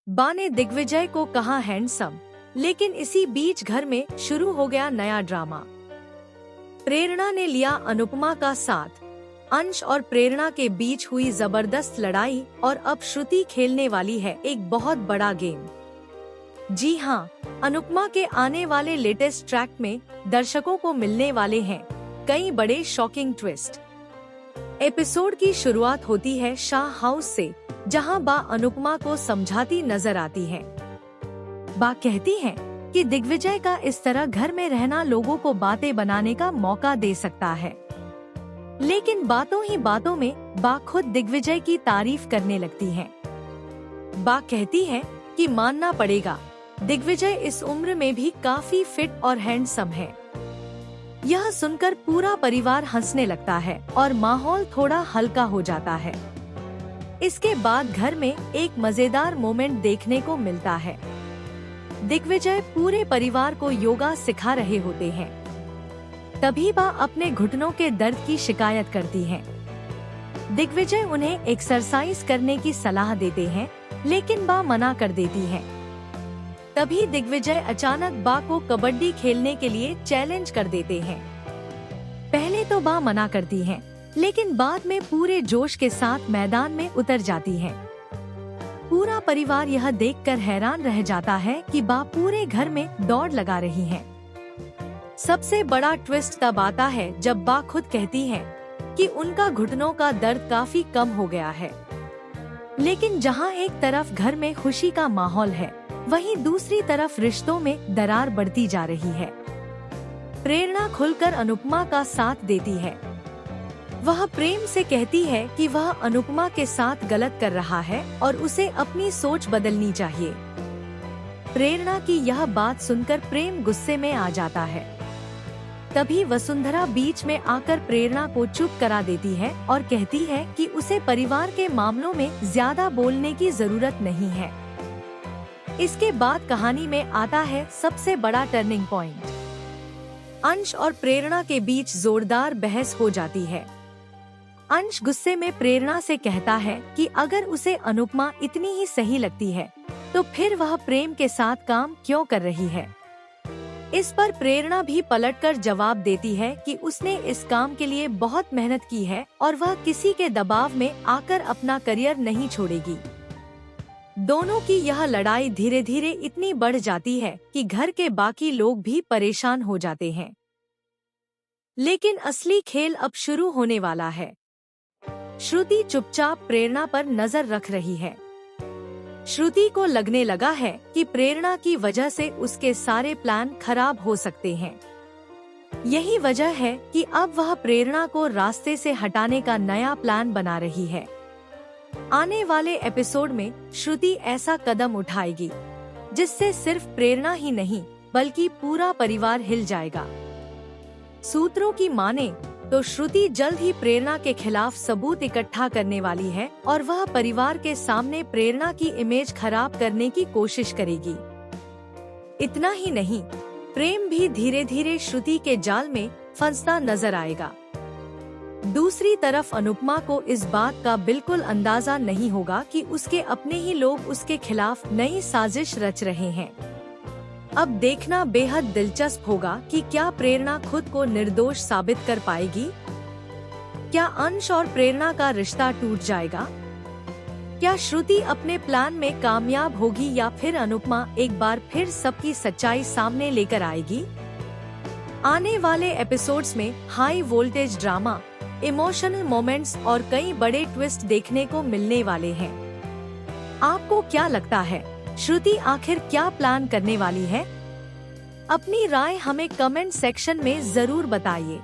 बा ने दिग्विजय को कहा हैंडसम, लेकिन इसी बीच घर में शुरू हो गया नया ड्रामा। प्रेरणा ने लिया अनुपमा का साथ। अंश और प्रेरणा के बीच हुई जबरदस्त लड़ाई और अब श्रुति खेलने वाली है एक बहुत बड़ा गेम। जी हाँ, अनुपमा के आने वाले लेटेस्ट ट्रैक में दर्शकों को मिलने वाले हैं कई बड़े शॉकिंग ट्विस्ट। एपिसोड की शुरुआत होती है शाह हाउस से, जहां बा अनुपमा को समझाती नजर आती है। बा कहती है कि दिग्विजय का इस तरह घर में रहना लोगों को बातें बनाने का मौका दे सकता है। लेकिन बातों ही बातों में बा खुद दिग्विजय की तारीफ करने लगती है। बा कहती है कि मानना पड़ेगा, दिग्विजय इस उम्र में भी काफी फिट और हैंडसम है। यह सुनकर पूरा परिवार हंसने लगता है और माहौल थोड़ा हल्का हो जाता है। इसके बाद घर में एक मजेदार मोमेंट देखने को मिलता है। दिग्विजय पूरे परिवार को योगा सिखा रहे होते हैं। तभी बा अपने घुटनों के दर्द की शिकायत करती है। दिग्विजय उन्हें एक्सरसाइज करने की सलाह देते हैं, लेकिन बा मना कर देती है। तभी दिग्विजय अचानक बा को कबड्डी खेलने के लिए चैलेंज कर देते हैं। पहले तो बा मना करती है, लेकिन बाद में पूरे जोश के साथ मैदान में उतर जाती है। पूरा परिवार यह देखकर हैरान रह जाता है कि बा पूरे घर में दौड़ लगा रही है। सबसे बड़ा ट्विस्ट तब आता है जब बा खुद कहती है कि उनका घुटनों का दर्द काफी कम हो गया है। लेकिन जहां एक तरफ घर में खुशी का माहौल है, वहीं दूसरी तरफ रिश्तों में दरार बढ़ती जा रही है। प्रेरणा खुलकर अनुपमा का साथ देती है। वह प्रेम से कहती है कि वह अनुपमा के साथ गलत कर रहा है और उसे अपनी सोच बदलनी चाहिए। प्रेरणा की यह बात सुनकर प्रेम गुस्से में आ जाता है। तभी वसुंधरा बीच में आकर प्रेरणा को चुप करा देती है और कहती है कि उसे परिवार के मामलों में ज्यादा बोलने की जरूरत नहीं है। इसके बाद कहानी में आता है सबसे बड़ा टर्निंग पॉइंट। अंश और प्रेरणा के बीच जोरदार बहस हो जाती है। अंश गुस्से में प्रेरणा से कहता है कि अगर उसे अनुपमा इतनी ही सही लगती है, तो फिर वह प्रेम के साथ काम क्यों कर रही है। इस पर प्रेरणा भी पलटकर जवाब देती है कि उसने इस काम के लिए बहुत मेहनत की है और वह किसी के दबाव में आकर अपना करियर नहीं छोड़ेगी। दोनों की यह लड़ाई धीरे धीरे इतनी बढ़ जाती है कि घर के बाकी लोग भी परेशान हो जाते हैं। लेकिन असली खेल अब शुरू होने वाला है। श्रुति चुपचाप प्रेरणा पर नजर रख रही है। श्रुति को लगने लगा है कि प्रेरणा की वजह से उसके सारे प्लान खराब हो सकते हैं। यही वजह है कि अब वह प्रेरणा को रास्ते से हटाने का नया प्लान बना रही है। आने वाले एपिसोड में श्रुति ऐसा कदम उठाएगी जिससे सिर्फ प्रेरणा ही नहीं बल्कि पूरा परिवार हिल जाएगा। सूत्रों की माने तो श्रुति जल्द ही प्रेरणा के खिलाफ सबूत इकट्ठा करने वाली है और वह परिवार के सामने प्रेरणा की इमेज खराब करने की कोशिश करेगी। इतना ही नहीं, प्रेम भी धीरे धीरे श्रुति के जाल में फंसता नजर आएगा। दूसरी तरफ अनुपमा को इस बात का बिल्कुल अंदाजा नहीं होगा कि उसके अपने ही लोग उसके खिलाफ नई साजिश रच रहे हैं। अब देखना बेहद दिलचस्प होगा कि क्या प्रेरणा खुद को निर्दोष साबित कर पाएगी। क्या अंश और प्रेरणा का रिश्ता टूट जाएगा? क्या श्रुति अपने प्लान में कामयाब होगी या फिर अनुपमा एक बार फिर सबकी सच्चाई सामने लेकर आएगी? आने वाले एपिसोड्स में high voltage drama, emotional moments और कई बड़े ट्विस्ट देखने को मिलने वाले हैं। आपको क्या लगता है, श्रुति आखिर क्या प्लान करने वाली है? अपनी राय हमें कमेंट सेक्शन में जरूर बताइए।